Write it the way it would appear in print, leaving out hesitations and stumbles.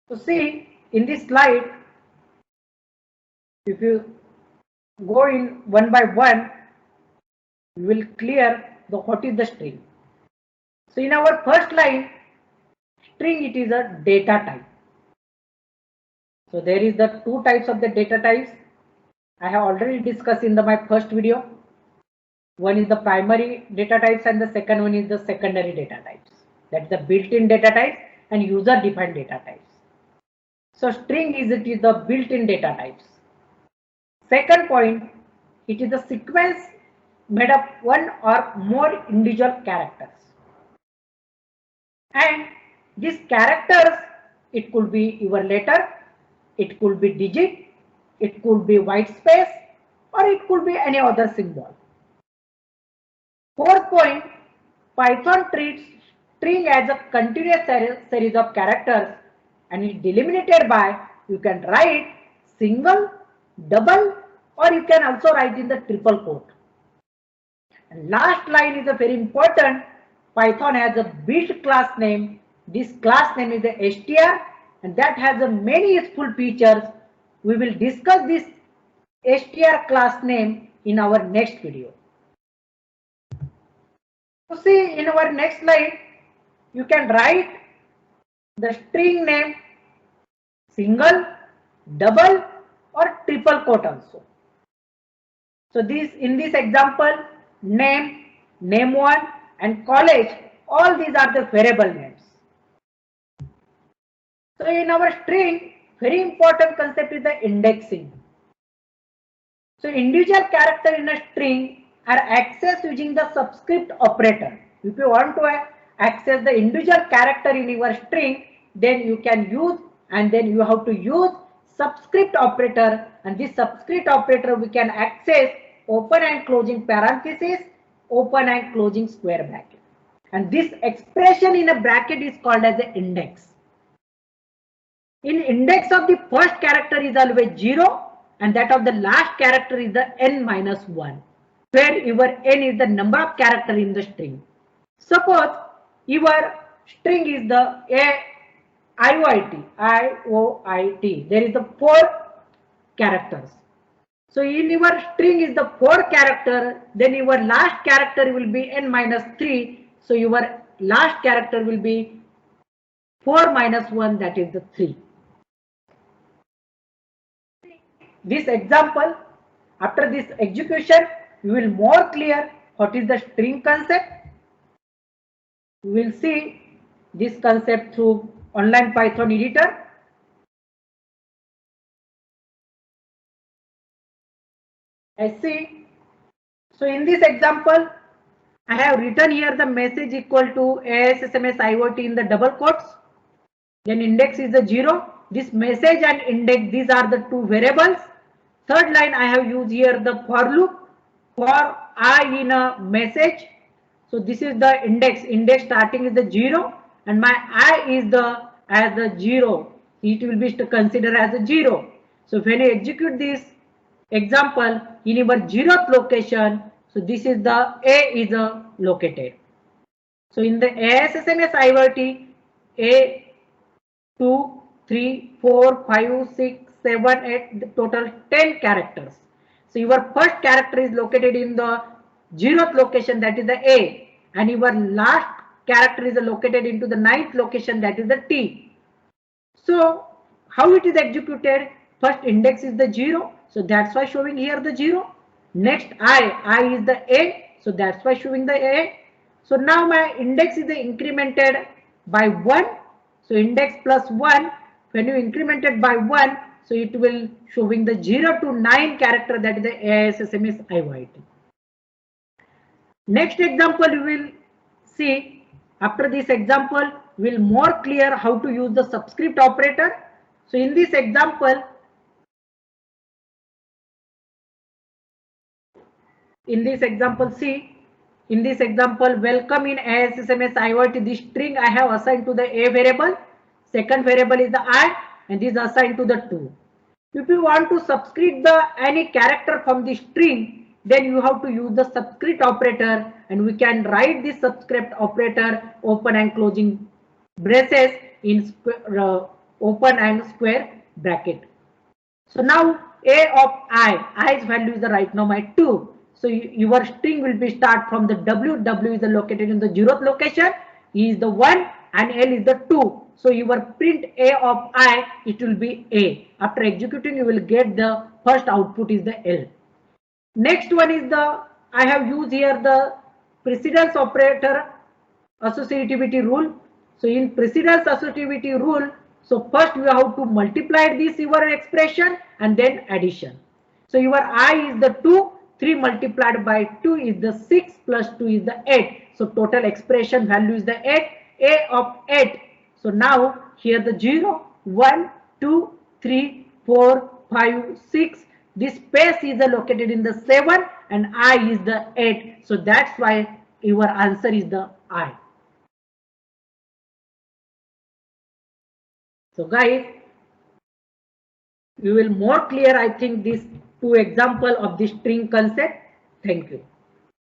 So see in this slide, if you go in one by one, we will clear the what is the string. So in our first line, string, it is a data type. So there is the two types of the data types. I have already discussed in my first video. One is the primary data types and the second one is the secondary data types. That's the built-in data types and user-defined data types. So string is the built-in data types. Second point, it is a sequence made of one or more individual characters. And these characters, it could be your letter, it could be digit, it could be white space, or it could be any other symbol. Fourth point, Python treats string as a continuous series of characters and is delimited by, you can write single, double, or you can also write in the triple quote. And last line is a very important. Python has a built class name. This class name is the str and that has a many useful features. We will discuss this str class name in our next video. So see in our next slide, you can write the string name single, double, or triple quote also. So in this example, name, name1 and college, all these are the variable names. So in our string, very important concept is the indexing. So individual character in a string are accessed using the subscript operator. If you want to access the individual character in your string, then you can use and then you have to use subscript operator, and this subscript operator we can access open and closing parenthesis, open and closing square bracket, and this expression in a bracket is called as the index. In index of the first character is always 0 and that of the last character is the n-1, where your n is the number of character in the string. Suppose your string is the IOIT, there is the 4 characters. So in your string is the 4 character, then your last character will be n-3, so your last character will be 4 minus 1, that is the 3. This example, after this execution, you will more clear what is the string concept. We will see this concept through online Python editor. I see. So in this example, I have written here the message equal to ASSMS IoT in the double quotes. Then index is the 0. This message and index, these are the two variables. Third line, I have used here the for loop for I in a message. So this is the index. Index starting is the 0 and my I is the as the 0. It will be considered as a 0. So when you execute this example in your 0th location, so this is the A is located. So in the ASSMS IoT, A 2, 3, 4, 5, 6, 7, 8, the total 10 characters. So your first character is located in the 0th location, that is the A, and your last character is located into the 9th location, that is the T. So how it is executed? First index is the 0, so that's why showing here the 0. Next I is the A, so that's why showing the A. So now my index is incremented by 1. So index plus 1, when you increment it by 1, so it will showing the 0 to 9 character, that is the ASSMS IoT. Next example you will see. After this example, we will more clear how to use the subscript operator. So in this example, see, in this example, welcome in ASSMS IoT, this string I have assigned to the A variable, second variable is the I, and this is assigned to the 2. If you want to subscript any character from the string, then you have to use the subscript operator, and we can write this subscript operator open and closing braces in open and square bracket. So now a of i's value is the right now my 2. So your string will be start from the w is located in the 0th location, e is the 1 and l is the 2. So your print a of I, it will be a. After executing, you will get the first output is the l. Next one is the, I have used here the precedence operator associativity rule. So in precedence associativity rule, so first you have to multiply this your expression and then addition. So your I is the 2, 3 multiplied by 2 is the 6 plus 2 is the 8. So total expression value is the 8, a of 8. So now here the 0, 1, 2, 3, 4, 5, 6. This space is located in the 7 and I is the 8. So that's why your answer is the I. So guys, you will more clear I think this two example of the string concept. Thank you.